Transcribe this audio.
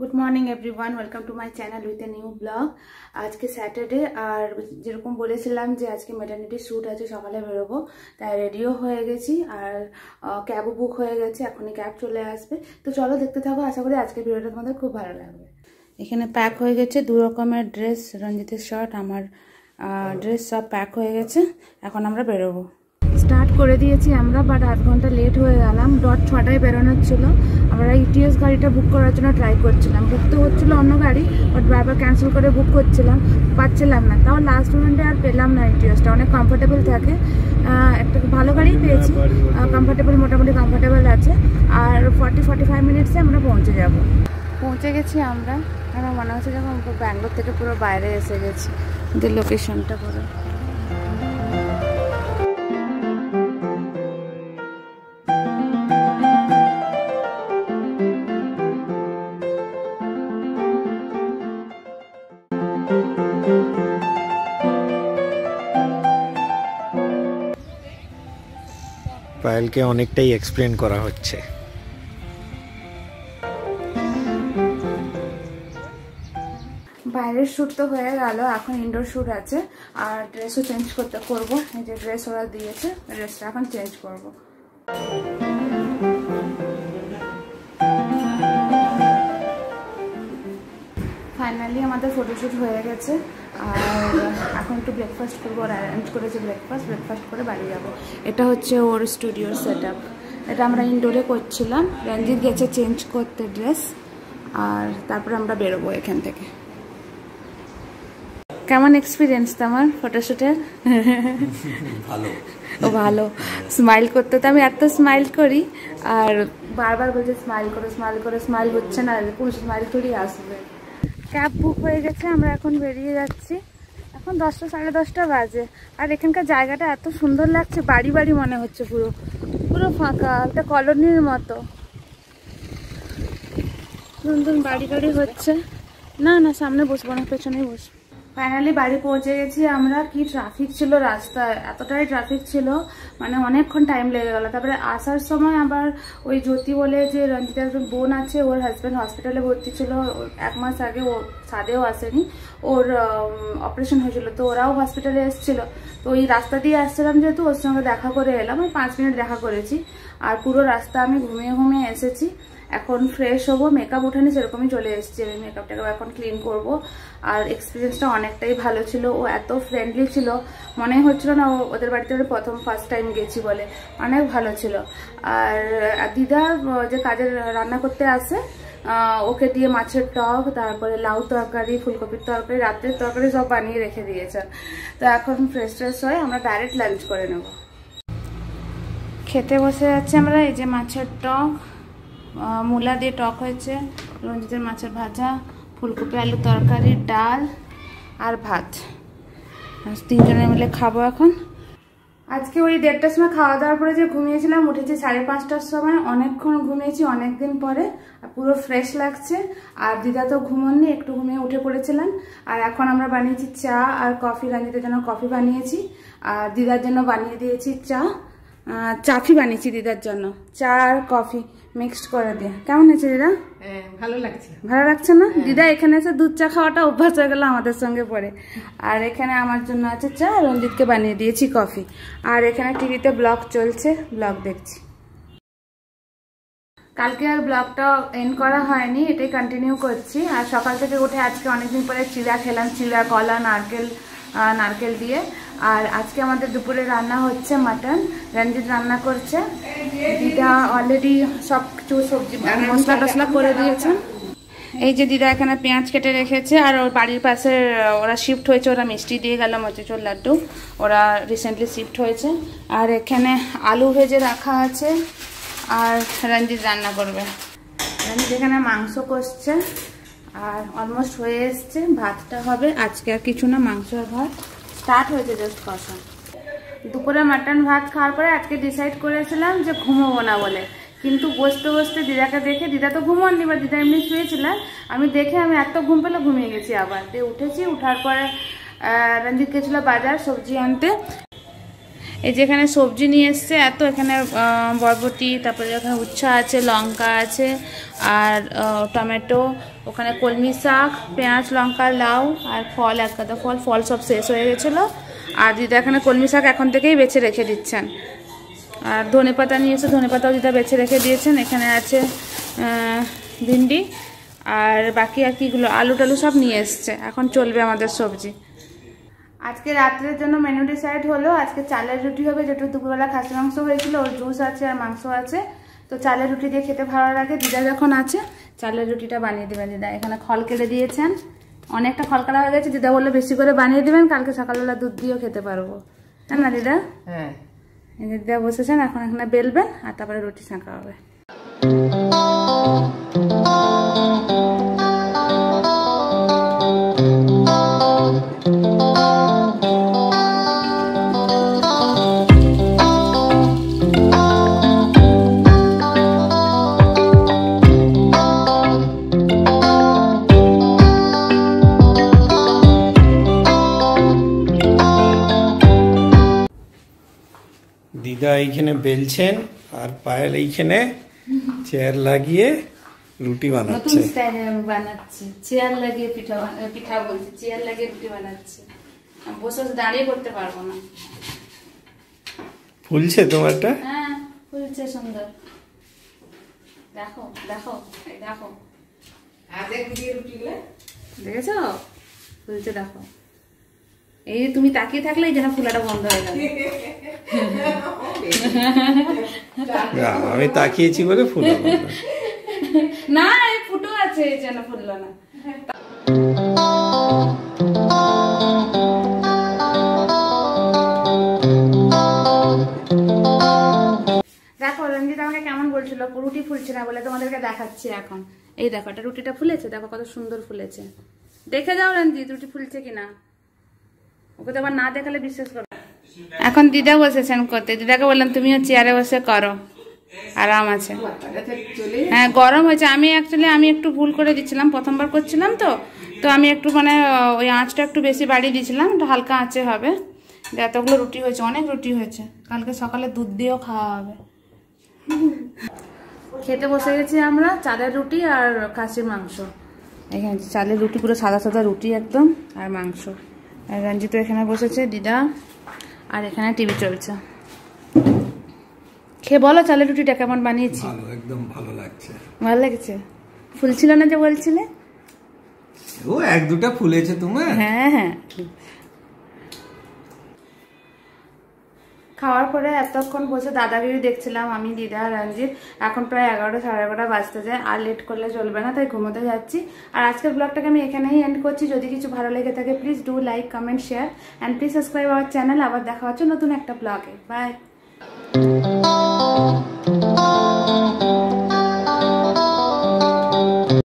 Good morning everyone, welcome to my channel with a new blog. আজকে Saturday, আর যেরকম বলেছিলাম যে আজকে ম্যাটারনিটি শ্যুট আছে, সকালে বেরোবো, তাই রেডিও হয়ে গেছি। আর ক্যাবও বুক হয়ে গেছে, এখনই ক্যাব চলে আসবে। তো চলো দেখতে থাকো, আশা করি আজকের ভিডিওটা তোমাদের খুব ভালো লাগবে। এখানে প্যাক হয়ে গেছে 2 রকমের ড্রেস, রঞ্জিতের শার্ট, আমার ড্রেস সব প্যাক হয়ে গেছে। এখন আমরা বেরোবো। স্টার্ট করে দিয়েছি আমরা, বাট আধ ঘন্টা লেট হয়ে গেলাম। 6টায় বেরোনোর ছিল। আমরা ইটিএস গাড়িটা বুক করার জন্য ট্রাই করছিলাম, বুক তো হচ্ছিলো অন্য গাড়ি, বাট বারবার ক্যান্সেল করে বুক করছিলাম, পাচ্ছিলাম না। তাও লাস্ট মোমেন্টে আর পেলাম না। ইটিএসটা অনেক কমফোর্টেবল থাকে, একটা ভালো গাড়ি পেয়েছি, কমফোর্টেবল, মোটামুটি কমফোর্টেবল আছে। আর 40-45 মিনিটসে আমরা পৌঁছে গেছি আমরা। আমার মনে হচ্ছে যখন ব্যাঙ্গালোর থেকে পুরো বাইরে এসে গেছি, লোকেশনটা পুরো। পায়েলকে অনেকটাই এক্সপ্লেন করা হচ্ছে। বাইরের শ্যুট তো হয়ে গেল, এখন ইনডোর শ্যুট আছে। আর ড্রেসও চেঞ্জ করবো। এই যে ড্রেস ওরা দিয়েছে, ড্রেসটা এখন চেঞ্জ করবো। ফাইনালি আমাদের ফটোশ্যুট হয়ে গেছে। আর এখন একটু ব্রেকফাস্ট করবো, ওরা অ্যারেঞ্জ করেছে ব্রেকফাস্ট করে বাড়ি যাবো। এটা হচ্ছে ওর স্টুডিওর সেট আপ। এটা আমরা ইনডোরে করছিলাম, রঞ্জিত গেছে চেঞ্জ করতে ড্রেস, আর তারপরে আমরা বেরোবো এখান থেকে। কেমন এক্সপিরিয়েন্স তোমার ফটোশ্যুটের? ভালো। স্মাইল করতে তো আমি এত স্মাইল করি, আর বারবার বলছে স্মাইল করো, স্মাইল হচ্ছে না, কোন স্মাইল করেই আসবে। ক্যাব বুক হয়ে গেছে, আমরা এখন বেরিয়ে যাচ্ছি। এখন 10টা, 10:30 বাজে। আর এখানকার জায়গাটা এত সুন্দর লাগছে, বাড়ি মনে হচ্ছে, পুরো ফাঁকা, একটা কলোনির মতো। নতুন বাড়ি হচ্ছে। না, সামনে বসবো না, পেছনেই বসবো। ফাইনালি বাড়ি পৌঁছে গেছি আমরা। কি ট্রাফিক ছিল রাস্তায়, এতটাই ট্রাফিক ছিল, মানে অনেকক্ষণ টাইম লেগে গেল। তারপরে আসার সময় আবার ওই জ্যোতি বলে যে রঞ্জিতার বোন আছে, ওর হাজব্যান্ড হসপিটালে ভর্তি ছিল 1 মাস আগে, ও সাদেও আসেনি, ওর অপারেশন হয়েছিল, তো ওরাও হসপিটালে এসেছিল। তো ওই রাস্তা দিয়ে আসছিলাম যেহেতু, ওর সঙ্গে দেখা করে এলাম। ওই 5 মিনিট দেখা করেছি। আর পুরো রাস্তা আমি ঘুমিয়ে এসেছি। এখন ফ্রেশ হবো, মেকআপ ওঠেনি, সেরকমই চলে এসেছি। আমি মেকআপটাকে এখন ক্লিন করব। আর এক্সপিরিয়েন্সটা অনেকটাই ভালো ছিল। ও এত ফ্রেন্ডলি ছিল, মনে হচ্ছিল না ওদের বাড়িতে ফার্স্ট টাইম গেছি বলে। অনেক ভালো ছিল। আর দিদা যে কাজের রান্না করতে আসে, ওকে দিয়ে মাছের টক, তারপরে লাউ তরকারি, ফুলকপির তরকারি, রাত্রের তরকারি সব বানিয়ে রেখে দিয়েছেন। তো এখন ফ্রেশ হয়ে আমরা ডাইরেক্ট লাঞ্চ করে নেব। খেতে বসে যাচ্ছি আমরা। এই যে মাছের টক, মূলা দিয়ে টক হয়েছে, রঞ্জিতের মাছের ভাজা, ফুলকপি আলু তরকারি, ডাল আর ভাত। 3 জনে মিলে খাবো এখন। আজকে ওই 1:30টার সময় খাওয়া দাওয়ার পরে যে ঘুমিয়েছিলাম, উঠেছি 5:30টার সময়। অনেকক্ষণ ঘুমিয়েছি, অনেকদিন পরে, পুরো ফ্রেশ লাগছে। আর দিদা তো ঘুমোননি, একটু ঘুমিয়ে উঠে পড়েছিলেন। আর এখন আমরা বানিয়েছি চা আর কফি। রঞ্জিতের জন্য কফি বানিয়েছি, আর দিদার জন্য বানিয়ে দিয়েছি চাফি বানিয়েছি দিদার জন্য, চা আর কফি মিক্সড করে দিয়ে। কেমন হয়েছে দিদা? ভালো লাগছে। ভালো লাগছে না? দিদা এখানে এসে দুধ চা খাওয়াটা অভ্যাস হয়ে গেল আমাদের সঙ্গে পরে। আর এখানে আমার জন্য আছে চা, রঞ্জিতকে বানিয়ে দিয়েছি কফি। আর এখানে টিভিতে ব্লগ চলছে, ব্লগ দেখছি। কালকে আর ব্লগটা এন্ড করা হয়নি, এটাই কন্টিনিউ করছি। আর সকাল থেকে উঠে আজকে অনেকদিন পরে চিড়া খেলাম, চিড়া, কলা, নারকেল দিয়ে। আর আজকে আমাদের দুপুরে রান্না হচ্ছে মাটন। রঞ্জিত রান্না করছে, দিদা অলরেডি সব কিছু সবজি মশলা টসলা করে দিয়েছেন। এই যে দিদা এখানে পেঁয়াজ কেটে রেখেছে। আর ওর বাড়ির পাশে ওরা শিফট হয়েছে, ওরা মিষ্টি দিয়ে গেল, মোতিচুর লাড্ডু, ওরা রিসেন্টলি শিফট হয়েছে। আর এখানে আলু ভেজে রাখা আছে, আর রঞ্জিত রান্না করবে। রঞ্জিত এখানে মাংস কষছে, আর অলমোস্ট হয়ে এসছে। ভাতটা হবে আজকে, আর কিছু না, মাংস আর ভাত স্টার্ট হয়েছে জাস্ট কষা। দুপুরে মাটন ভাত খাওয়ার পরে আজকে ডিসাইড করেছিলাম যে ঘুমোবো না বলে, কিন্তু বসতে দিদাকে দেখে, দিদা তো ঘুমোননি, বা দিদা এমনি শুয়েছিলেন, আমি এত ঘুম পেলে ঘুমিয়ে গেছি। আবার উঠেছি, উঠার পরে রঞ্জিত গেছিল বাজার সবজি আনতে। এই যেখানে সবজি নিয়ে এসছে এত, এখানে বরবটি, তারপরে এখানে উচ্ছা আছে, লঙ্কা আছে, আর টমেটো, ওখানে কলমি শাক, পেঁয়াজ, লঙ্কা, লাউ, আর ফল, এক গাদা ফল সব শেষ হয়ে গেছিলো। আর দিদা এখানে কলমি শাক এখন থেকেই বেছে রেখে দিচ্ছেন। আর ধনেপাতা নিয়ে এসে ধনেপাতাও দিদা বেছে রেখে দিয়েছেন। এখানে আছে ভিন্ডি, আর বাকি আর কিগুলো আলু টালু সব নিয়ে এসছে। এখন চলবে আমাদের সবজি। আজকে রাত্রের জন্য মেনু ডিসাইড হলো। আজকে চালের রুটি হবে, যেটা দুপুরবেলা খাসি মাংস হয়েছিল, ওর জুস আছে আর মাংস আছে। তো চালের রুটি দিয়ে খেতে ভালো লাগে। দিদা যখন আছে চালের রুটিটা বানিয়ে দেবেন দিদা। এখানে খল কেটে দিয়েছেন, অনেকটা খল কাটা হয়ে গেছে। দিদা বললো বেশি করে বানিয়ে দেবেন, কালকে সকালবেলা দুধ দিয়েও খেতে পারবো, তাই না দিদা? হ্যাঁ, দিদা বসেছেন, এখন এখানে বেলবেন আর তারপরে রুটি ছাঁকা হবে। দিদা এইখানে বেলছেন আর পায়েল এইখানে চেয়ার লাগিয়ে রুটি বানাচ্ছে। নতুন স্টাইলে আমি বানাচ্ছি, চেয়ার লাগিয়ে পিঠা বলছি, চেয়ার লাগিয়ে রুটি বানাচ্ছি। বসে দাঁড়িয়ে করতে পারবো না। ফুলছে তোমারটা? হ্যাঁ ফুলছে, সুন্দর। দেখো দেখো এই দেখো, দেখেছো ফুলছে, দেখো। এই তুমি তাকিয়ে থাকলে এই যেন ফুলাটা বন্ধ হয়ে গেল। আমি তাকিয়েছি বলে ফুল না, এই ফুটো আছে, এই যেন ফুললো না। দেখো রঞ্জিত আমাকে কেমন বলছিল রুটি ফুলছে না বলে, তোমাদেরকে দেখাচ্ছি এখন। এই দেখো, এটা রুটিটা ফুলেছে, দেখো কত সুন্দর ফুলেছে। দেখে যাও রঞ্জিত রুটি ফুলছে কিনা, ওকে তো আবার না দেখালে বিশ্বাস করো। এখন দিদা বসেছেন করতে, দিদাকে বললাম তুমিও চেয়ারে বসে করো, আরাম আছে। হ্যাঁ গরম হয়েছে। আমি একটু ভুল করে দিচ্ছিলাম, প্রথমবার করছিলাম তো আমি একটু মানে ওই আঁচটা একটু বেশি বাড়িয়ে দিয়েছিলাম, হালকা আঁচে হবে। এতগুলো রুটি হয়েছে, অনেক রুটি হয়েছে, কালকে সকালে দুধ দিয়েও খাওয়া হবে। খেতে বসে গেছি আমরা, চালের রুটি আর খাসির মাংস। এখানে চালের রুটি পুরো সাদা সাদা রুটি একদম, আর মাংস। আর রঞ্জিত এখানে বসেছে, দিদা, আর এখানে টিভি চলছে। খেয়ে বলো চালের রুটিটা কেমন বানিয়েছি? একদম ভালো লাগছে। ভালো লেগেছে? ফুলছিল না যে বলছিলে? ও এক দুটা ফুলেছে তোমার? হ্যাঁ হ্যাঁ। খাওয়ার পরে এতক্ষণ বসে দাদাগিরি দেখছিলাম আমি, দিদা, রঞ্জিত। এখন প্রায় 11টা সাড়ে 11টা বাজতে যায়, আর লেট করলে চলবে না, তাই ঘুমোতে যাচ্ছি। আর আজকের ব্লগটাকে আমি এখানেই এন্ড করছি। যদি কিছু ভালো লেগে থাকে please do like, comment, share and please subscribe our channel. আবার দেখা হচ্ছে নতুন একটা ব্লগে। বাই।